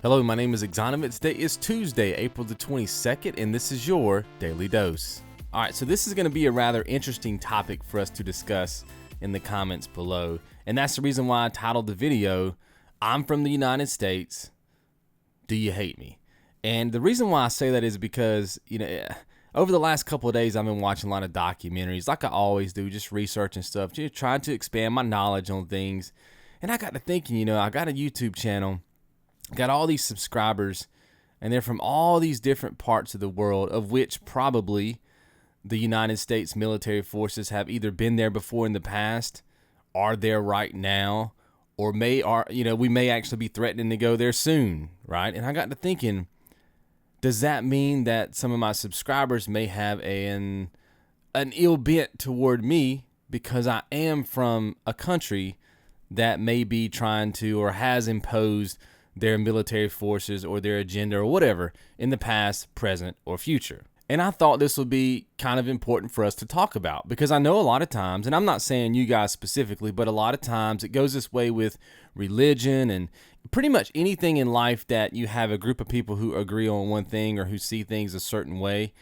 Hello, my name is XONEVANT. Today is Tuesday, April the 22nd, and this is your Daily Dose. All right, so this is going to be a rather interesting topic for us to discuss in the comments below, and that's the reason why I titled the video, I'm from the United States, do you hate me? And the reason why I say that is because, over the last couple of days, I've been watching a lot of documentaries, like I always do, just researching stuff, just trying to expand my knowledge on things. And I got to thinking, I got a YouTube channel, got all these subscribers, and they're from all these different parts of the world, of which probably the United States military forces have either been there before in the past, are there right now, or we may actually be threatening to go there soon, right? And I got to thinking, does that mean that some of my subscribers may have an ill bent toward me because I am from a country that may be trying to or has imposed their military forces or their agenda or whatever in the past, present, or future? And I thought this would be kind of important for us to talk about, because I know a lot of times, and I'm not saying you guys specifically, but a lot of times it goes this way with religion and pretty much anything in life that you have a group of people who agree on one thing or who see things a certain way.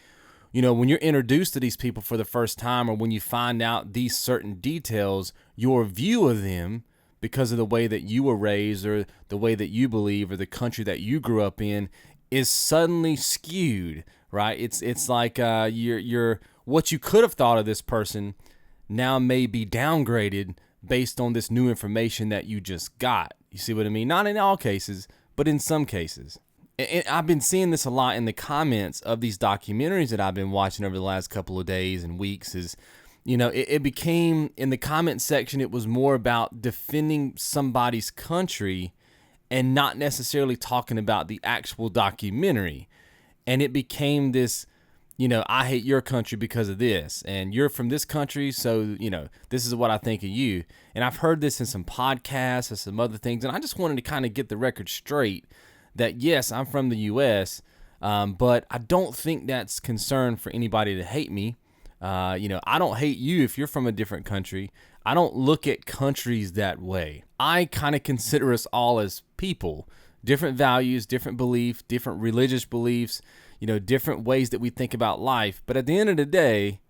When you're introduced to these people for the first time, or when you find out these certain details, your view of them, because of the way that you were raised or the way that you believe or the country that you grew up in, is suddenly skewed, right? It's like you're what you could have thought of this person now may be downgraded based on this new information that you just got. You see what I mean? Not in all cases, but in some cases. And I've been seeing this a lot in the comments of these documentaries that I've been watching over the last couple of days and weeks. It became, in the comment section, it was more about defending somebody's country and not necessarily talking about the actual documentary. And it became this, I hate your country because of this, and you're from this country, so, this is what I think of you. And I've heard this in some podcasts and some other things, and I just wanted to kind of get the record straight that, yes, I'm from the U.S., but I don't think that's concern for anybody to hate me. I don't hate you if you're from a different country. I don't look at countries that way. I kind of consider us all as people, different values, different beliefs, different religious beliefs, different ways that we think about life. But at the end of the day,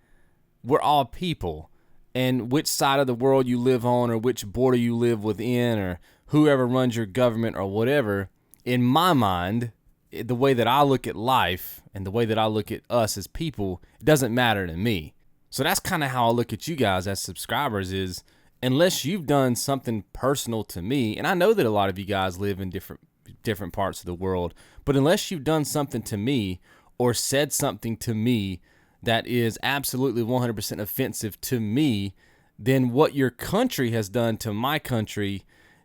we're all people. And which side of the world you live on, or which border you live within, or whoever runs your government or whatever, in my mind, the way that I look at life and the way that I look at us as people, it doesn't matter to me. So that's kind of how I look at you guys as subscribers, is unless you've done something personal to me, and I know that a lot of you guys live in different parts of the world, but unless you've done something to me or said something to me that is absolutely 100% offensive to me, then what your country has done to my country,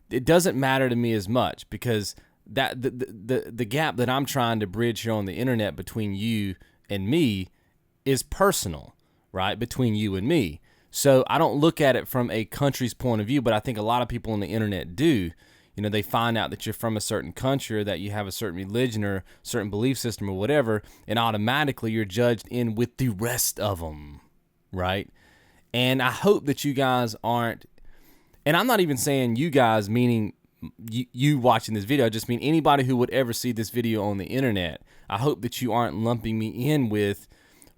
it doesn't matter to me as much, because that the gap that I'm trying to bridge here on the internet between you and me is personal, right? Between you and me. So I don't look at it from a country's point of view, but I think a lot of people on the internet do. They find out that you're from a certain country, or that you have a certain religion or certain belief system or whatever, and automatically you're judged in with the rest of them, right? And I hope that you guys aren't, and I'm not even saying you guys meaning you watching this video, I just mean anybody who would ever see this video on the internet. I hope that you aren't lumping me in with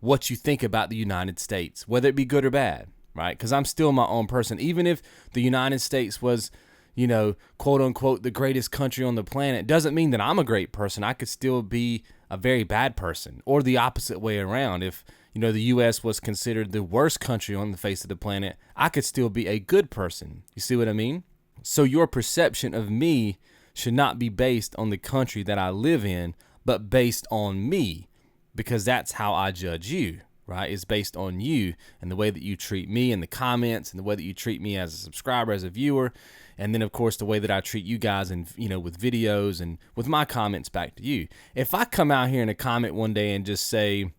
what you think about the United States, whether it be good or bad, right? Because I'm still my own person. Even if the United States was, quote unquote, the greatest country on the planet, doesn't mean that I'm a great person. I could still be a very bad person, or the opposite way around. If, the U.S. was considered the worst country on the face of the planet, I could still be a good person. You see what I mean? So your perception of me should not be based on the country that I live in, but based on me, because that's how I judge you, right? It's based on you and the way that you treat me in the comments, and the way that you treat me as a subscriber, as a viewer, and then of course the way that I treat you guys and with videos and with my comments back to you. If I come out here in a comment one day and just say,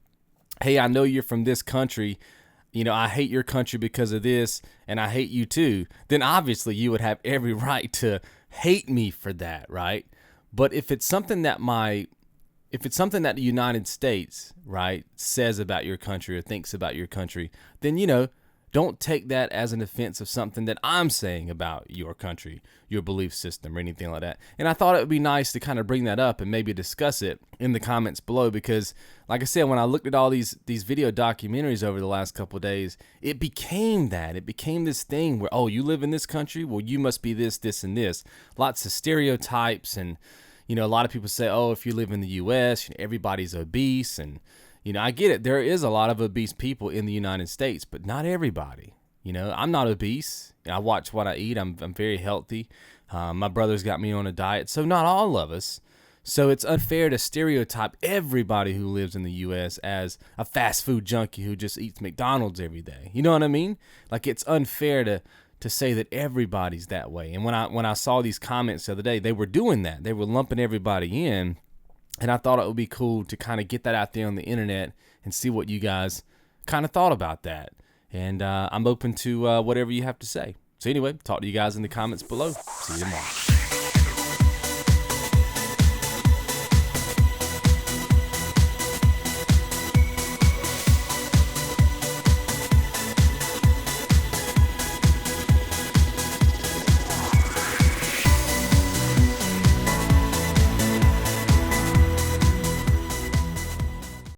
hey, I know you're from this country, I hate your country because of this, and I hate you too, then obviously you would have every right to hate me for that, right? But if it's something that the United States, right, says about your country or thinks about your country, then, don't take that as an offense of something that I'm saying about your country, your belief system, or anything like that. And I thought it would be nice to kind of bring that up and maybe discuss it in the comments below, because like I said, when I looked at all these video documentaries over the last couple of days, it became this thing where, oh, you live in this country, well, you must be this, this, and this. Lots of stereotypes, and a lot of people say, oh, if you live in the U.S., everybody's obese. And I get it. There is a lot of obese people in the United States, but not everybody. I'm not obese. I watch what I eat. I'm very healthy. My brother's got me on a diet, so not all of us. So it's unfair to stereotype everybody who lives in the U.S. as a fast food junkie who just eats McDonald's every day. You know what I mean? Like, it's unfair to say that everybody's that way. And when I saw these comments the other day, they were doing that. They were lumping everybody in. And I thought it would be cool to kind of get that out there on the internet and see what you guys kind of thought about that. And I'm open to whatever you have to say. So anyway, talk to you guys in the comments below. See you tomorrow.